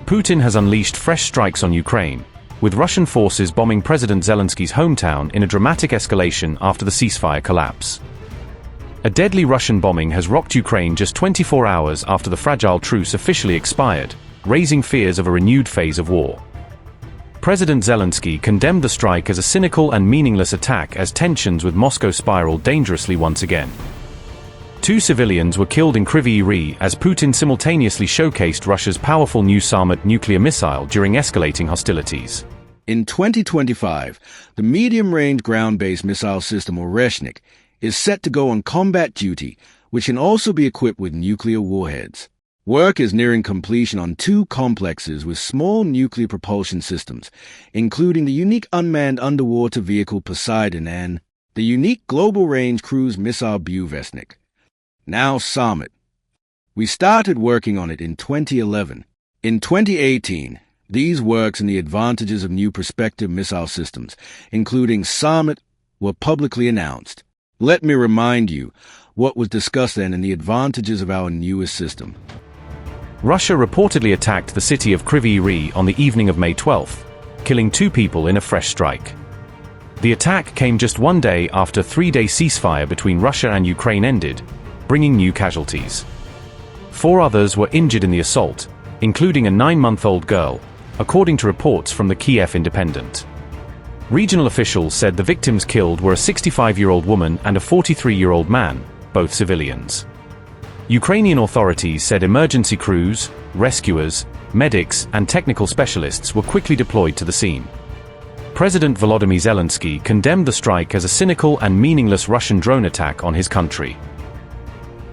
Putin has unleashed fresh strikes on Ukraine, with Russian forces bombing President Zelensky's hometown in a dramatic escalation after the ceasefire collapse. A deadly Russian bombing has rocked Ukraine just 24 hours after the fragile truce officially expired, raising fears of a renewed phase of war. President Zelensky condemned the strike as a cynical and meaningless attack as tensions with Moscow spiraled dangerously once again. 2 civilians were killed in Kryvyi Rih as Putin simultaneously showcased Russia's powerful new Sarmat nuclear missile during escalating hostilities. In 2025, the medium-range ground-based missile system Oreshnik is set to go on combat duty, which can also be equipped with nuclear warheads. Work is nearing completion on 2 complexes with small nuclear propulsion systems, including the unique unmanned underwater vehicle Poseidon and the unique global-range cruise missile Buvesnik. Now Sarmat. We started working on it in 2011. In 2018, these works and the advantages of new prospective missile systems, including Sarmat, were publicly announced. Let me remind you what was discussed then and the advantages of our newest system. Russia reportedly attacked the city of Kryvyi Rih on the evening of May 12, killing 2 people in a fresh strike. The attack came just 1 day after a 3-day ceasefire between Russia and Ukraine ended, bringing new casualties. 4 others were injured in the assault, including a 9-month-old girl, according to reports from the Kyiv Independent. Regional officials said the victims killed were a 65-year-old woman and a 43-year-old man, both civilians. Ukrainian authorities said emergency crews, rescuers, medics, and technical specialists were quickly deployed to the scene. President Volodymyr Zelensky condemned the strike as a cynical and meaningless Russian drone attack on his country.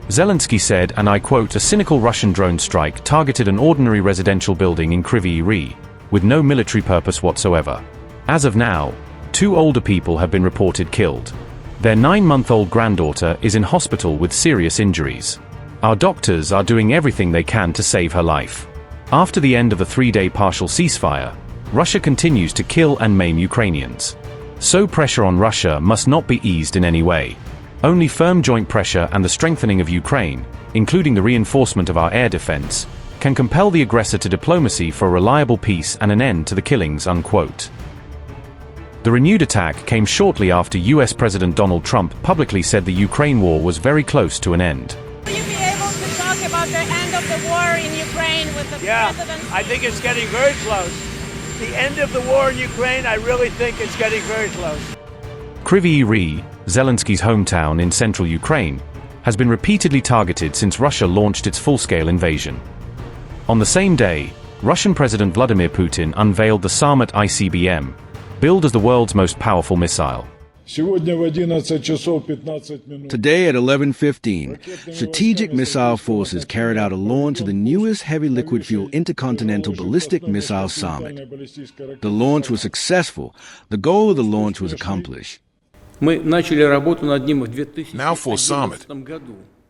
Zelensky said, and I quote, "A cynical Russian drone strike targeted an ordinary residential building in Kryvyi Rih, with no military purpose whatsoever. As of now, 2 older people have been reported killed. Their 9-month-old granddaughter is in hospital with serious injuries. Our doctors are doing everything they can to save her life." After the end of the 3-day partial ceasefire, Russia continues to kill and maim Ukrainians. So pressure on Russia must not be eased in any way. Only firm joint pressure and the strengthening of Ukraine, including the reinforcement of our air defense, can compel the aggressor to diplomacy for a reliable peace and an end to the killings, unquote. The renewed attack came shortly after US President Donald Trump publicly said the Ukraine war was very close to an end. Will you be able to talk about the end of the war in Ukraine with the president? I think it's getting very close. The end of the war in Ukraine, I really think it's getting very close. Kryvyi Rih, Zelensky's hometown in central Ukraine, has been repeatedly targeted since Russia launched its full-scale invasion. On the same day, Russian President Vladimir Putin unveiled the Sarmat ICBM, billed as the world's most powerful missile. Today at 11:15, strategic missile forces carried out a launch of the newest heavy liquid fuel intercontinental ballistic missile Sarmat. The launch was successful. The goal of the launch was accomplished. Now for Sarmat.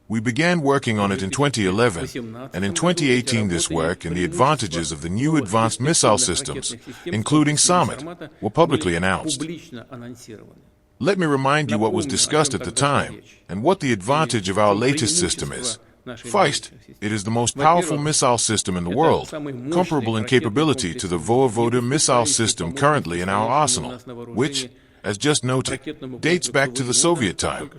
We began working on it in 2011, and in 2018 this work and the advantages of the new advanced missile systems, including Sarmat, were publicly announced. Let me remind you what was discussed at the time, and what the advantage of our latest system is. First, it is the most powerful missile system in the world, comparable in capability to the Voyvoda missile system currently in our arsenal, which, as just noted, dates back to the Soviet time.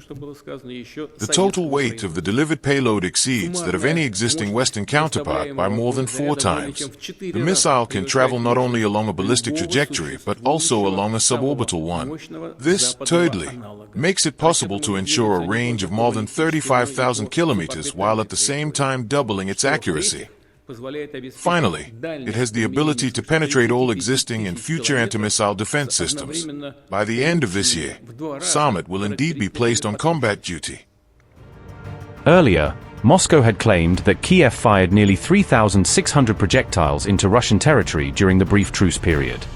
The total weight of the delivered payload exceeds that of any existing Western counterpart by more than 4 times. The missile can travel not only along a ballistic trajectory, but also along a suborbital one. This, thirdly, makes it possible to ensure a range of more than 35,000 kilometers while at the same time doubling its accuracy. Finally, it has the ability to penetrate all existing and future anti-missile defense systems. By the end of this year, Sarmat will indeed be placed on combat duty. Earlier, Moscow had claimed that Kyiv fired nearly 3,600 projectiles into Russian territory during the brief truce period.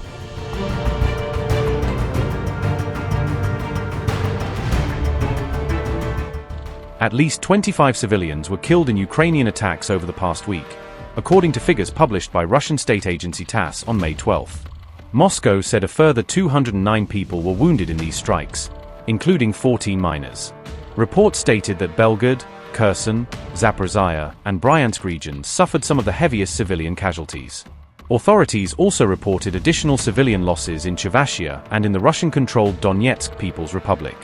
At least 25 civilians were killed in Ukrainian attacks over the past week, according to figures published by Russian state agency TASS on May 12. Moscow said a further 209 people were wounded in these strikes, including 14 minors. Reports stated that Belgorod, Kherson, Zaporizhia, and Bryansk regions suffered some of the heaviest civilian casualties. Authorities also reported additional civilian losses in Chuvashia and in the Russian-controlled Donetsk People's Republic.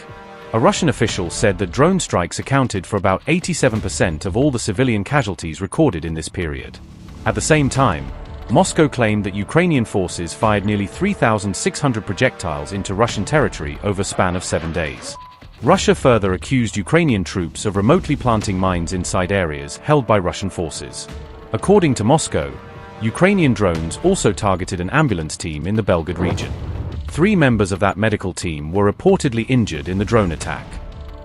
A Russian official said that drone strikes accounted for about 87% of all the civilian casualties recorded in this period. At the same time, Moscow claimed that Ukrainian forces fired nearly 3,600 projectiles into Russian territory over a span of 7 days. Russia further accused Ukrainian troops of remotely planting mines inside areas held by Russian forces. According to Moscow, Ukrainian drones also targeted an ambulance team in the Belgorod region. 3 members of that medical team were reportedly injured in the drone attack.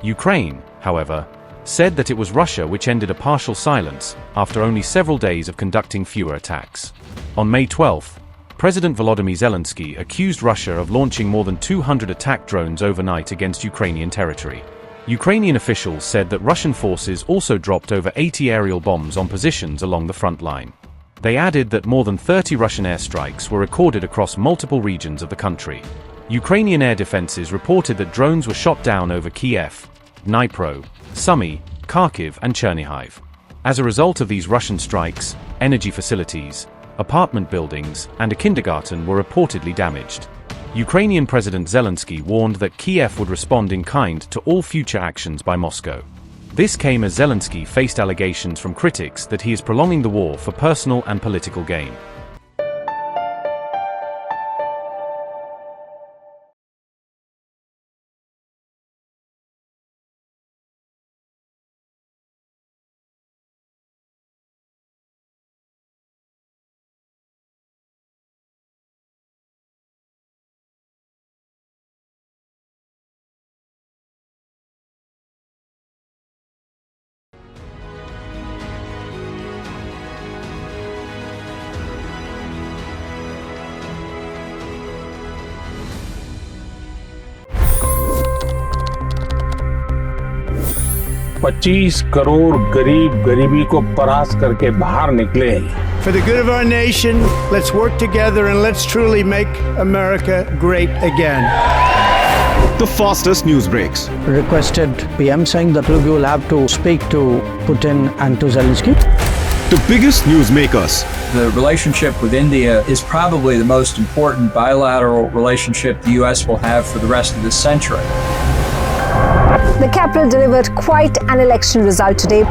Ukraine, however, said that it was Russia which ended a partial silence after only several days of conducting fewer attacks. On May 12, President Volodymyr Zelensky accused Russia of launching more than 200 attack drones overnight against Ukrainian territory. Ukrainian officials said that Russian forces also dropped over 80 aerial bombs on positions along the front line. They added that more than 30 Russian airstrikes were recorded across multiple regions of the country. Ukrainian air defenses reported that drones were shot down over Kyiv, Dnipro, Sumy, Kharkiv and Chernihiv. As a result of these Russian strikes, energy facilities, apartment buildings, and a kindergarten were reportedly damaged. Ukrainian President Zelensky warned that Kyiv would respond in kind to all future actions by Moscow. This came as Zelensky faced allegations from critics that he is prolonging the war for personal and political gain. $25 crore गरीब गरीबी को परास्त करके बाहर निकले। For the good of our nation, let's work together and let's truly make America great again. The fastest news breaks. Requested PM saying that we will have to speak to Putin and to Zelensky. The biggest news makers. The relationship with India is probably the most important bilateral relationship the U.S. will have for the rest of this century. The capital delivered quite an election result today.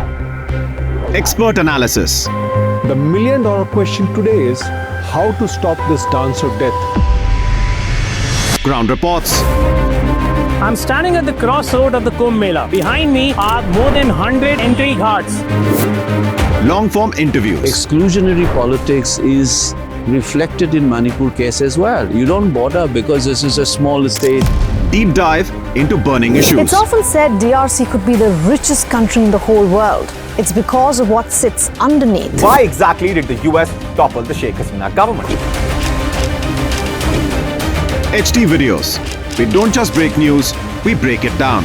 Expert analysis. The million-dollar question today is how to stop this dance of death. Ground reports. I'm standing at the crossroad of the Kumbh Mela. Behind me are more than 100 entry ghats. Long-form interviews. Exclusionary politics is reflected in Manipur case as well. You don't bother because this is a small state. Deep dive into burning issues. It's often said DRC could be the richest country in the whole world. It's because of what sits underneath. Why exactly did the US topple the Sheikh Hasina government? HT videos. We don't just break news, we break it down.